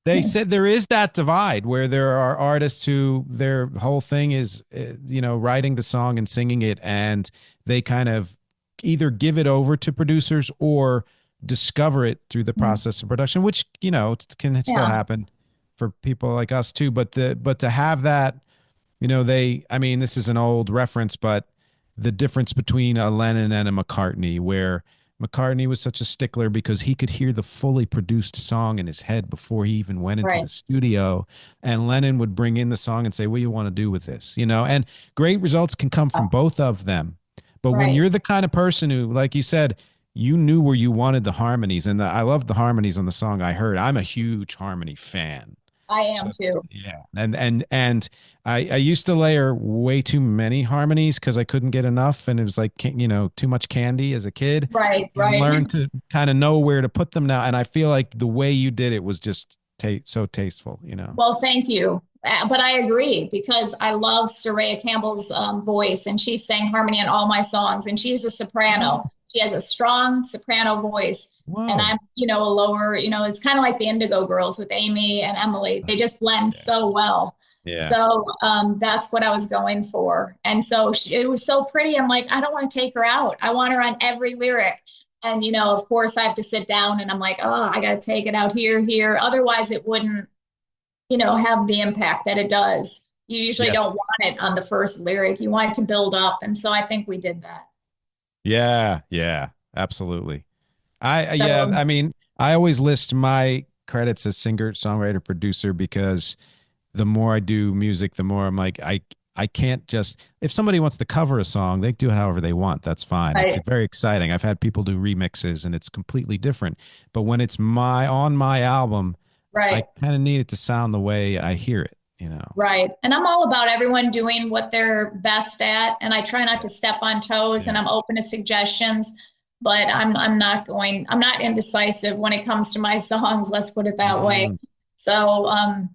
they said there is that divide where there are artists who their whole thing is, writing the song and singing it, and they kind of either give it over to producers or discover it through the process of production, which, can still Yeah, happen for people like us too. But to have that, I mean, this is an old reference, but the difference between a Lennon and a McCartney, where McCartney was such a stickler because he could hear the fully produced song in his head before he even went into right. the studio. And Lennon would bring in the song and say, what do you want to do with this? And great results can come from both of them. But when Right. you're the kind of person who, like you said, you knew where you wanted the harmonies, and I love the harmonies on the song I heard. I'm a huge harmony fan. I am So too. yeah, and I used to layer way too many harmonies because I couldn't get enough, and it was like, too much candy as a kid, Right, and right. learned to kind of know where to put them now. And I feel like the way you did it was just so tasteful. Well, thank you. But I agree because I love Soraya Campbell's voice, and she sang harmony on all my songs, and she's a soprano. Oh, She has a strong soprano voice, and whoa, I'm, a lower, it's kind of like the Indigo Girls with Amy and Emily. They just blend yeah, so well. yeah, So that's what I was going for. And so it was so pretty. I'm like, I don't want to take her out. I want her on every lyric. And, of course I have to sit down and I'm like, oh, I got to take it out here. Otherwise it wouldn't, have the impact that it does. You usually Yes. don't want it on the first lyric. You want it to build up. And so I think we did that. Yeah. Yeah. Absolutely. Yeah. So, I mean, I always list my credits as singer, songwriter, producer because the more I do music, the more I'm like, I can't just, if somebody wants to cover a song, they do it however they want. That's fine. It's right, very exciting. I've had people do remixes and it's completely different. But when it's on my album, I right. kind of need it to sound the way I hear it, you know? Right. And I'm all about everyone doing what they're best at. And I try not to step on toes and Yeah. I'm open to suggestions, but I'm not indecisive when it comes to my songs. Let's put it that way. Mm, So, yeah.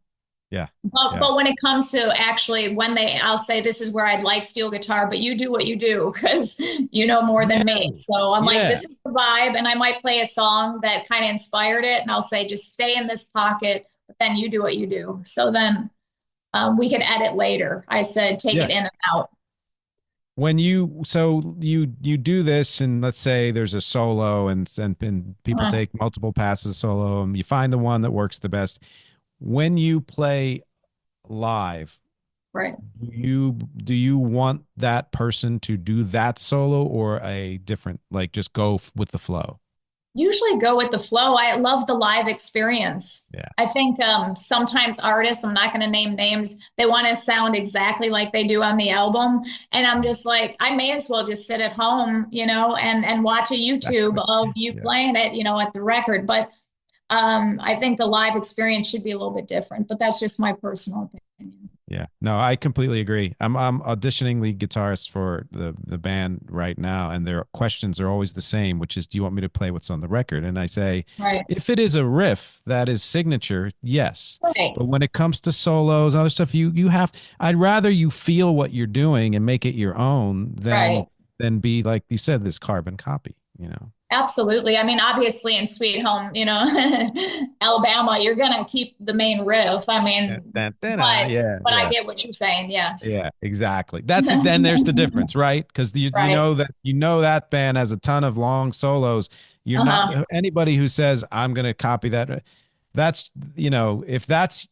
Yeah. but when it comes to actually I'll say this is where I'd like steel guitar, but you do what you do because you know more than Yeah. me. So I'm like, Yeah. this is the vibe. And I might play a song that kind of inspired it. And I'll say, just stay in this pocket, but then you do what you do. So then we can edit later. I said, take Yeah. it in and out. When you do this and let's say there's a solo and people Uh, take multiple passes solo and you find the one that works the best. When you play live, right. do you want that person to do that solo or a different, like just go with the flow? Usually go with the flow. I love the live experience. Yeah. I think sometimes artists, I'm not going to name names, they want to sound exactly like they do on the album. And I'm just like, I may as well just sit at home, and watch a YouTube Exactly. of you Yeah. playing it, at the record. But I think the live experience should be a little bit different, but that's just my personal opinion. Yeah. No, I completely agree. I'm auditioning lead guitarist for the band right now, and their questions are always the same, which is, do you want me to play what's on the record? And I say, Right. if it is a riff that is signature, yes. Right. But when it comes to solos, other stuff, I'd rather you feel what you're doing and make it your own Right. than be like you said, this carbon copy, you know? Absolutely. I mean, obviously in Sweet Home, Alabama, you're gonna keep the main riff. I Yeah. mean, Dun, dun, dun. but Yeah. but I Yeah. get what you're saying. Yes. Yeah, exactly. That's it. Then there's the difference, right? Because you Right. know that band has a ton of long solos. You're not Uh-huh. anybody who says I'm going to copy that. That's if that's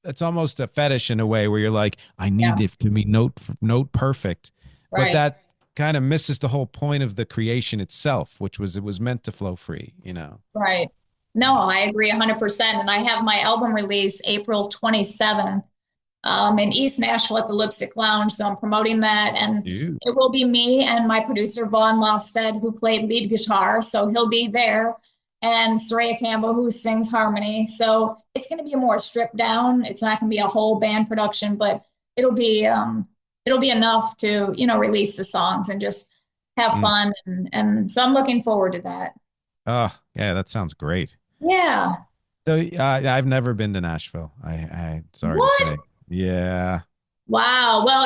it's almost a fetish in a way where you're like, I Yeah. need it to be note perfect, but Right. that kind of misses the whole point of the creation itself, which was it was meant to flow free. Right. No, I agree 100%. And I have my album release April 27th in East Nashville at the Lipstick Lounge. So I'm promoting that. And Dude. it will be me and my producer, Vaughn Lofstead, who played lead guitar. So he'll be there. And Soraya Campbell, who sings harmony. So it's going to be a more stripped down. It's not going to be a whole band production, but it'll be it'll be enough to, release the songs and just have Mm. fun. And so I'm looking forward to that. Oh, yeah, that sounds great. Yeah. So I've never been to Nashville. I sorry to What? say. Yeah. Wow. Well,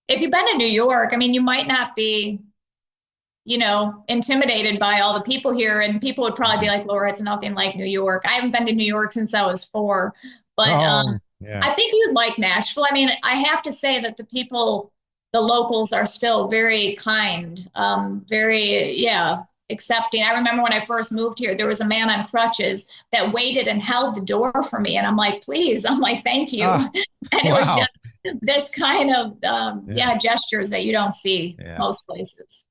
if you've been to New York, I mean, you might not be, intimidated by all the people here. And people would probably be like, Laura, it's nothing like New York. I haven't been to New York since I was 4, but Oh, yeah. I think you'd like Nashville. I mean, I have to say that the locals are still very kind, very, yeah, accepting. I remember when I first moved here, there was a man on crutches that waited and held the door for me. And I'm like, please, I'm like, thank you. Ah, And it was wow. just this kind of, Yeah. gestures that you don't see Yeah. most places.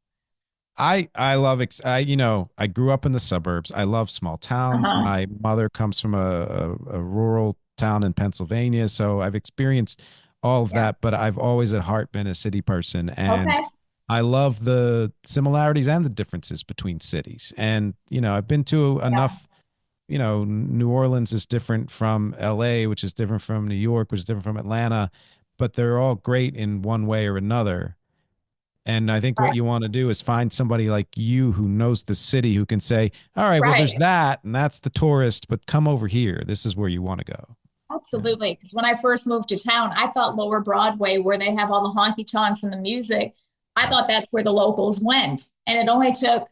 I love I grew up in the suburbs. I love small towns. Uh-huh. My mother comes from a rural town in Pennsylvania, so I've experienced all of Yeah. that, but I've always at heart been a city person, and Okay. I love the similarities and the differences between cities. And I've been to Yeah. enough, New Orleans is different from LA, which is different from New York, which is different from Atlanta, but they're all great in one way or another. And I think what Right. you want to do is find somebody like you who knows the city who can say, all right, well, there's Right. that, and that's the tourist, but come over here. This is where you want to go. Yeah. Absolutely. Because when I first moved to town, I thought Lower Broadway, where they have all the honky tonks and the music, I Yeah. thought that's where the locals went. And it only took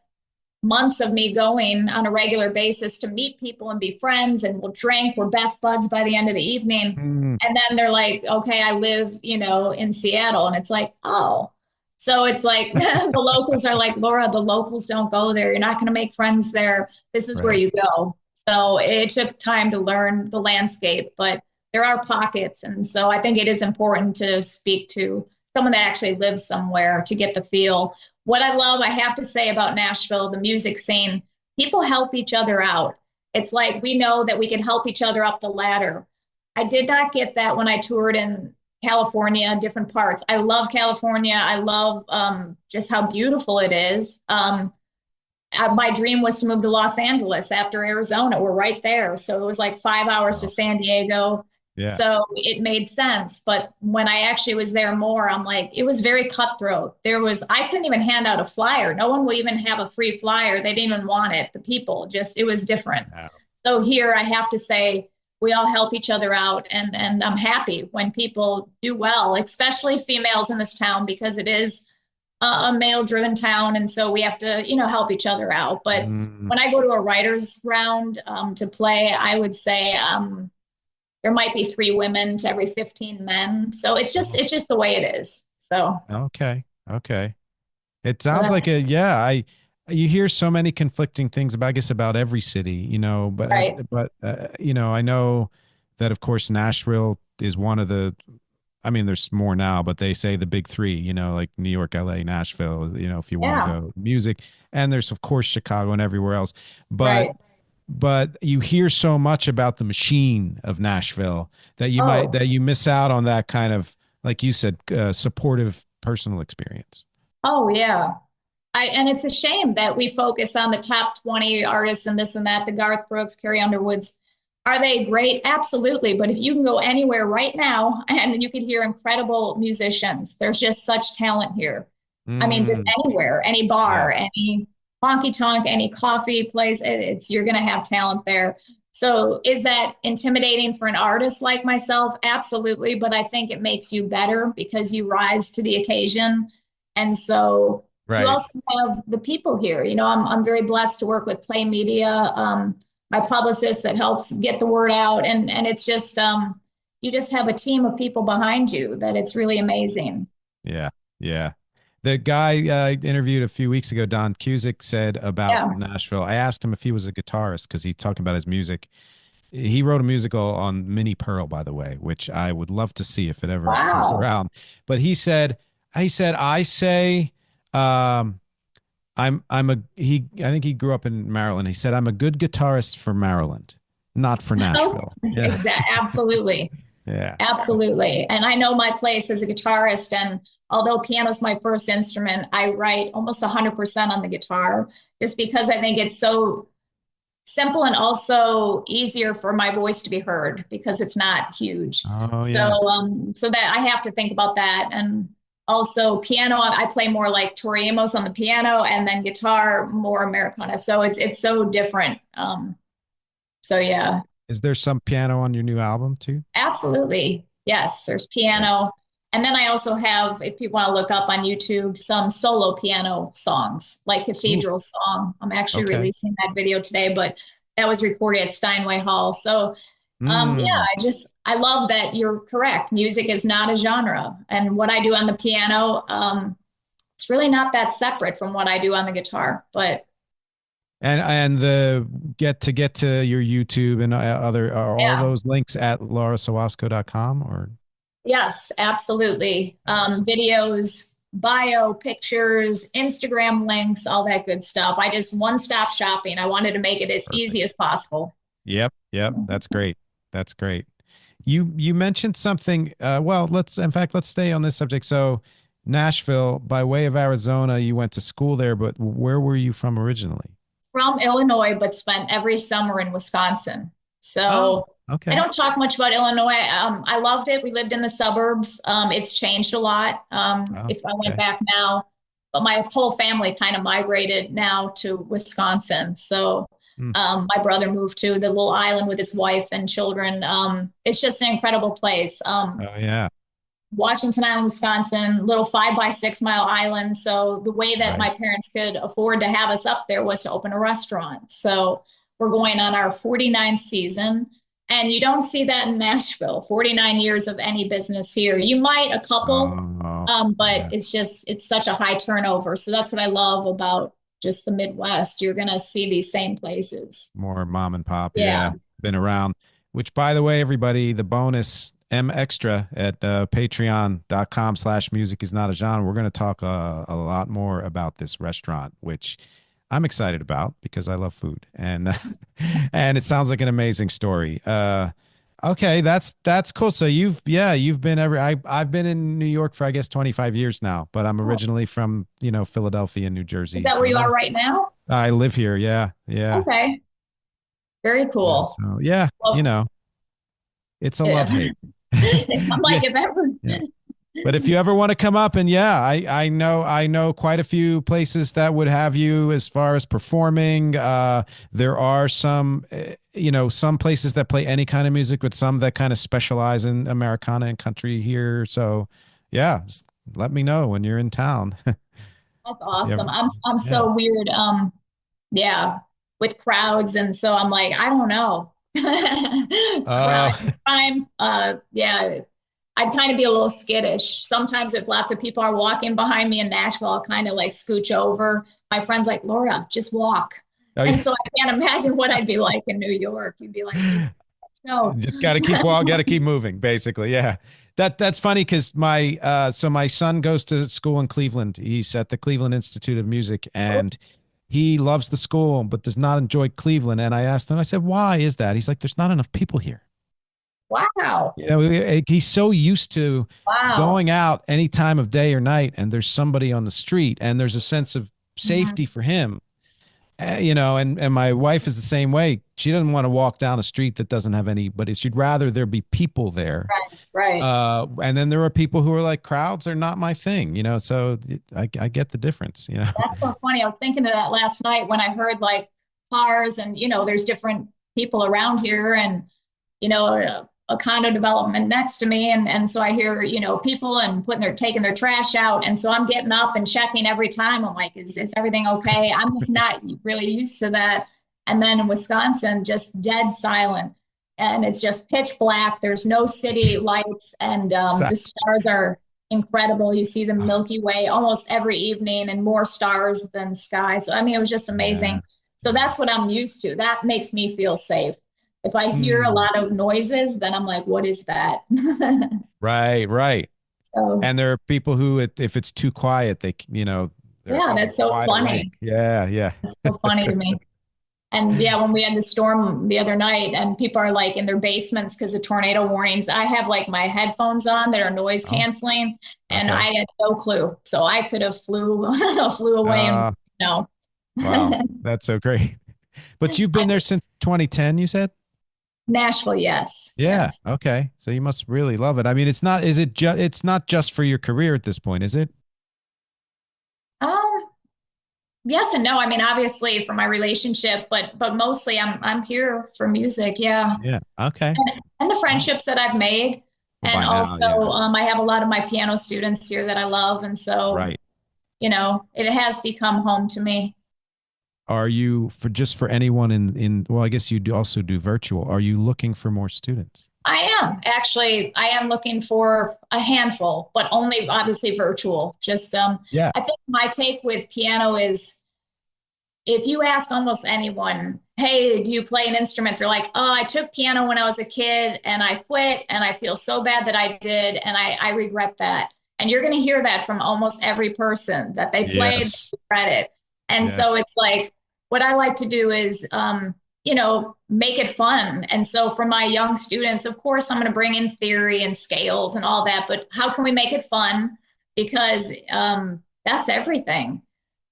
months of me going on a regular basis to meet people and be friends, and we'll drink, we're best buds by the end of the evening. Mm, And then they're like, okay, I live, in Seattle. And it's like, oh. So it's like the locals are like, Laura, the locals don't go there. You're not going to make friends there. This is where Right. you go. So it took time to learn the landscape, but there are pockets. And so I think it is important to speak to someone that actually lives somewhere to get the feel. What I love, I have to say about Nashville, the music scene, people help each other out. It's like we know that we can help each other up the ladder. I did not get that when I toured in California, different parts. I love California. I love just how beautiful it is. My dream was to move to Los Angeles after Arizona. We're right there. So it was like 5 hours to Oh, San Diego. yeah. So it made sense. But when I actually was there more, I'm like, it was very cutthroat. I couldn't even hand out a flyer. No one would even have a free flyer. They didn't even want it. The people just, it was different. Wow. So here I have to say, we all help each other out. And I'm happy when people do well, especially females in this town, because it is a male driven town. And so we have to, help each other out. But Mm, when I go to a writer's round to play, I would say there might be 3 women to every 15 men. So it's just the way it is. So okay. Okay. It so sounds like that's you hear so many conflicting things about, I guess, about every city, right. I know that of course Nashville is one of the, I mean, there's more now, but they say the big three, like New York, LA, Nashville, if you want to Yeah. go music, and there's of course Chicago and everywhere else. But Right. you hear so much about the machine of Nashville Oh, that you miss out on that kind of, like you said, supportive personal experience. oh yeah. And it's a shame that we focus on the top 20 artists and this and that, the Garth Brooks, Carrie Underwoods. Are they great? Absolutely. But if you can go anywhere right now and you can hear incredible musicians, there's just such talent here. I mean, just Mm, anywhere, any yeah. bar, any honky tonk, any coffee place, you're going to have talent there. So is that intimidating for an artist like myself? Absolutely. But I think it makes you better because you rise to the occasion. And so you Right. also have the people here. I'm very blessed to work with Play Media, my publicist that helps get the word out. And it's just, you just have a team of people behind you that it's really amazing. Yeah. Yeah. The guy I interviewed a few weeks ago, Don Cusick, said about Yeah. Nashville. I asked him if he was a guitarist because he's talking about his music. He wrote a musical on Minnie Pearl, by the way, which I would love to see if it ever comes Wow. around. But I say, um, I think he grew up in Maryland. He said, I'm a good guitarist for Maryland, not for Oh, Nashville. Yeah. exactly. Absolutely. Yeah. Absolutely. And I know my place as a guitarist. And although piano is my first instrument, I write almost 100% on the guitar just because I think it's so simple and also easier for my voice to be heard because it's not huge. Oh, So, yeah. so that I have to think about that. And also piano, I play more like Tori Amos on the piano and then guitar more Americana. So it's so different. So yeah. Is there some piano on your new album too? Absolutely. Yes, there's Great. piano. And then I also have, if you want to look up on YouTube, some solo piano songs, like Ooh, Cathedral Song. I'm actually okay. releasing that video today, but that was recorded at Steinway Hall. So, yeah, Mm. I love that you're correct. Music is not a genre. And what I do on the piano, it's really not that separate from what I do on the guitar. But And the get to your YouTube and other, are all yeah. those links at laurasawasco.com or Yes, absolutely. awesome. Videos, bio, pictures, Instagram links, all that good stuff. I just one-stop shopping. I wanted to make it as easy Perfect. as possible. Yep, yep, that's great. That's great. You mentioned something, well, let's stay on this subject. So Nashville, by way of Arizona, you went to school there, but where were you from originally? From Illinois, but spent every summer in Wisconsin. Oh, So I okay. don't talk much about Illinois. I loved it. We lived in the suburbs. It's changed a lot. Oh, If I went okay. back now, but my whole family kind of migrated now to Wisconsin. So Hmm. my brother moved to the little island with his wife and children. It's just an incredible place. Oh, yeah. Washington Island, Wisconsin, little 5 by 6 mile island. So the way that Right. my parents could afford to have us up there was to open a restaurant. So we're going on our 49th season. And you don't see that in Nashville. 49 years of any business here. You might a couple, Oh, but yeah. it's such a high turnover. So that's what I love about just the Midwest. You're going to see these same places. More mom and pop. Yeah. Yeah. Been around. Which, by the way, everybody, the bonus MxTRA at patreon.com/music is not a genre. We're going to talk a lot more about this restaurant, which I'm excited about because I love food and and it sounds like an amazing story. Okay, that's cool. So you've been I've been in New York for I guess 25 years now, but I'm Oh, originally from, Philadelphia, New is Jersey. that where So you that are right now? I live here. Yeah. Yeah. Okay. Very Yeah. cool. So yeah, Well, it's a love yeah. hate. I'm Yeah. like, if ever, Yeah. But if you ever want to come up, and yeah, I know quite a few places that would have you as far as performing. There are some some places that play any kind of music, but some that kind of specialize in Americana and country here. So yeah, just let me know when you're in town. that's Yeah. awesome. I'm Yeah. so weird. Yeah, with crowds, and so I'm like, I don't know. Uh, Crowd time. Yeah, I'd kind of be a little skittish. Sometimes if lots of people are walking behind me in Nashville, I'll kind of like scooch over. My friend's like, Laura, just walk. oh And yeah. so I can't imagine what I'd be like in New York. You'd be like, just no. Just got to keep got to keep moving, basically. Yeah, that's funny because my son goes to school in Cleveland. He's at the Cleveland Institute of Music, and he loves the school but does not enjoy Cleveland. And I asked him, I said, why is that? He's like, there's not enough people here. Wow. He's so used to Wow. going out any time of day or night, and there's somebody on the street, and there's a sense of Mhm. safety for him. And my wife is the same way. She doesn't want to walk down a street that doesn't have anybody. She'd rather there be people there. Right. Right. And then there are people who are like, crowds are not my thing, so I get the difference. That's so funny. I was thinking of that last night when I heard like cars and, there's different people around here and, a condo development next to me. And so I hear, people and taking their trash out. And so I'm getting up and checking every time. I'm like, is everything okay? I'm just not really used to that. And then in Wisconsin, just dead silent. And it's just pitch black. There's no city lights. And So, the stars are incredible. You see the Milky Way almost every evening and more stars than sky. So, I mean, it was just yeah. amazing. So that's what I'm used to. That makes me feel safe. If I hear a Mm. lot of noises, then I'm like, what is that? Right, right. So, And there are people who, if it's too quiet, they're yeah, that's so wide awake. funny. Yeah, yeah. It's so funny to me. And yeah, when we had the storm the other night and people are like in their basements because of tornado warnings, I have like my headphones on that are noise Oh, canceling and I okay. had no clue. So I could have flew away and Uh, no. wow. That's so great. But you've been there since 2010, you said? Nashville, yes. Yeah. Yes. Okay. So you must really love it. I mean, it's not just for your career at this point, is it? Um, yes and no. I mean, obviously for my relationship, but mostly I'm here for music, yeah. Yeah. Okay. And the Nice. friendships that I've made. Well, And by now, also yeah. I have a lot of my piano students here that I love. And so, Right. it has become home to me. Are you for anyone well, I guess you also do virtual. Are you looking for more students? I am looking for a handful, but only obviously virtual. Just Yeah. I think my take with piano is if you ask almost anyone, hey, do you play an instrument? They're like, oh, I took piano when I was a kid and I quit and I feel so bad that I did and I regret that. And you're going to hear that from almost every person that they played, Yes. they regret it. And so Yes. it's like, what I like to do is, make it fun. And so for my young students, of course, I'm going to bring in theory and scales and all that, but how can we make it fun? Because that's everything.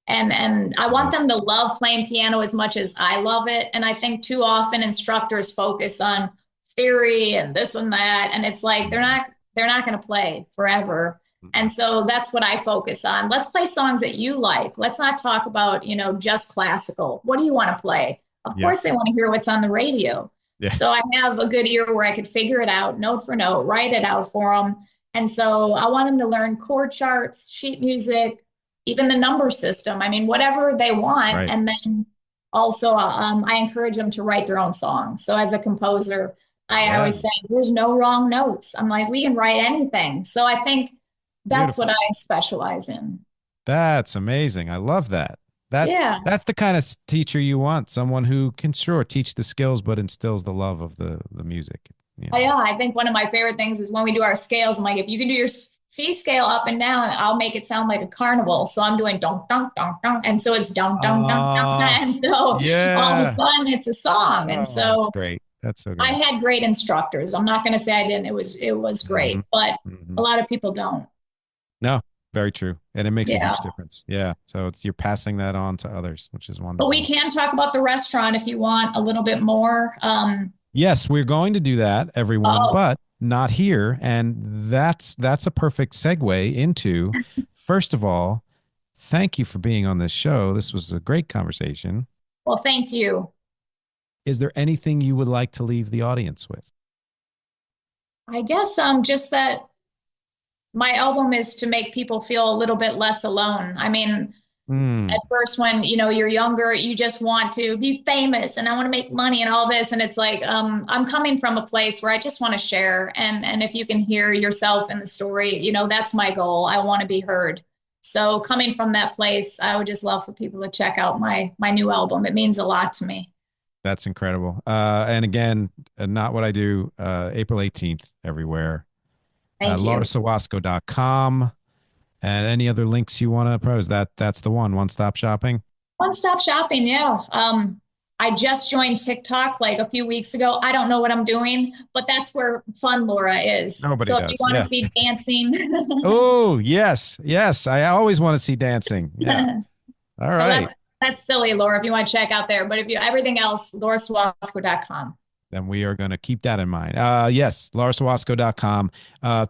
And I It want them is. to love playing piano as much as I love it. And I think too often instructors focus on theory and this and that, and it's like they're not going to play forever. And so that's what I focus on. Let's play songs that you like. Let's not talk about, just classical. What do you want to play? Of Yeah. course, they want to hear what's on the radio. Yeah. So I have a good ear where I could figure it out note for note, write it out for them. And so I want them to learn chord charts, sheet music, even the number system. I mean, whatever they want. Right. And then also, I encourage them to write their own songs. So as a composer, I always say there's no wrong notes. I'm like, we can write anything. So I think that's Beautiful. what I specialize in. That's amazing. I love that. Yeah. That's the kind of teacher you want, someone who can sure teach the skills but instills the love of the music. You Oh, know. yeah, I think one of my favorite things is when we do our scales. I'm like, if you can do your C scale up and down, I'll make it sound like a carnival. So I'm doing dong, dong, dong, dong. And so it's dong, dong, dong, dong. And so all of a Yeah. sudden it's a song. And Oh, that's so great. That's so I great. had great instructors. I'm not going to say I didn't. It was Hmm. great, but Hmm. a lot of people don't. No, very true. And it makes a Yeah. huge difference. Yeah. So you're passing that on to others, which is But we wonderful. can talk about the restaurant if you want a little bit more. Yes, we're going to do that, everyone, Oh, but not here. And that's a perfect segue into, first of all, thank you for being on this show. This was a great conversation. well, thank you. Is there anything you would like to leave the audience with? I guess just that my album is to make people feel a little bit less alone. I mean, Mm, at first when you're younger, you just want to be famous and I want to make money and all this. And it's like I'm coming from a place where I just want to share. And if you can hear yourself in the story, that's my goal. I want to be heard. So coming from that place, I would just love for people to check out my new album. It means a lot to me. that's incredible. And again, not what I do, April 18th, everywhere. Thank you. LauraSawosko.com. And any other links you want to pose? That's the one stop shopping. One stop shopping. Yeah. I just joined TikTok like a few weeks ago. I don't know what I'm doing, but that's where fun Laura is. Nobody So if you does. want to Yeah. see dancing, Oh, yes. Yes. I always want to see dancing. Yeah. All well, right. that's silly, Laura, if you want to check out there. But if you everything else, laurasawosko.com. Then we are going to keep that in mind. Yes, LauraSawosko.com.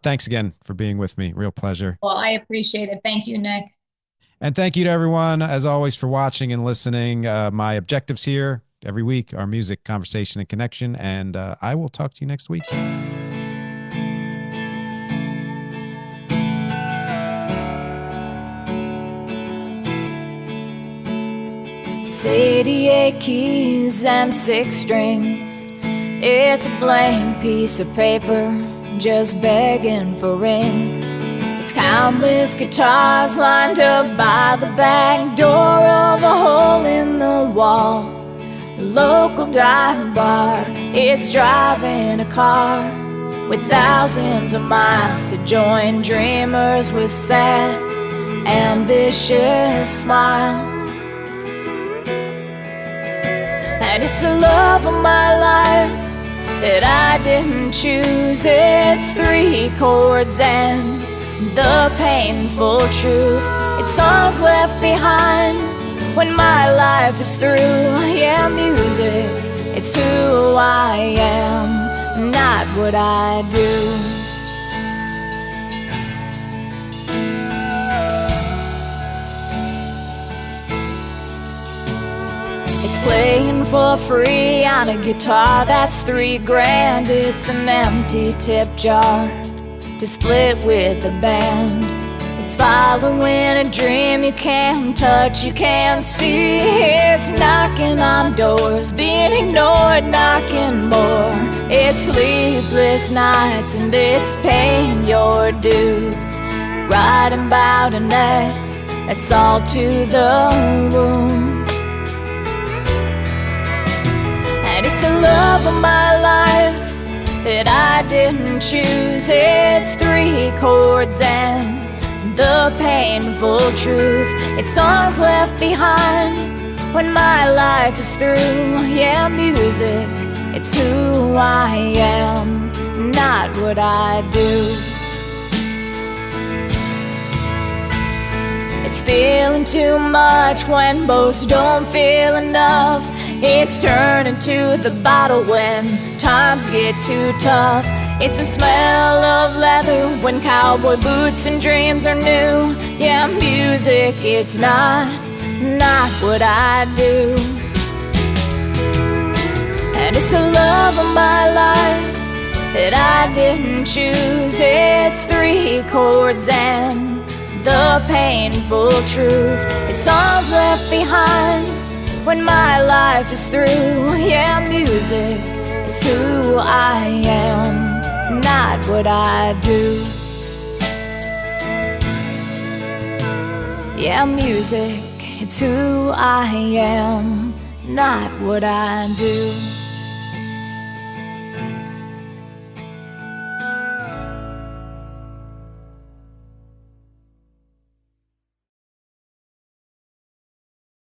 Thanks again for being with me. Real pleasure. Well, I appreciate it. Thank you, Nick. And thank you to everyone, as always, for watching and listening. My objectives here every week are music, conversation, and connection. And I will talk to you next week. It's 88 keys and 6 strings. It's a blank piece of paper, just begging for ring. It's countless guitars lined up by the back door of a hole in the wall. The local dive bar, it's driving a car with thousands of miles to join dreamers with sad, ambitious smiles. And it's the love of my life that I didn't choose. It's 3 chords and the painful truth. It's songs left behind when my life is through. Yeah, music, it's who I am, not what I do. Playing for free on a guitar that's $3,000. It's an empty tip jar to split with the band. It's following a dream you can't touch, you can't see. It's knocking on doors, being ignored, knocking more. It's sleepless nights and it's paying your dues. Writing about an ex that's all to the room. And it's the love of my life that I didn't choose. It's 3 chords and the painful truth. It's songs left behind when my life is through. Yeah, music, it's who I am, not what I do. It's feeling too much when both don't feel enough. It's turning to the bottle when times get too tough. It's the smell of leather when cowboy boots and dreams are new. Yeah, music, it's not what I do. And it's the love of my life that I didn't choose. It's 3 chords and the painful truth. It's songs left behind when my life is through. Yeah, music, it's who I am, not what I do. Yeah, music, it's who I am, not what I do.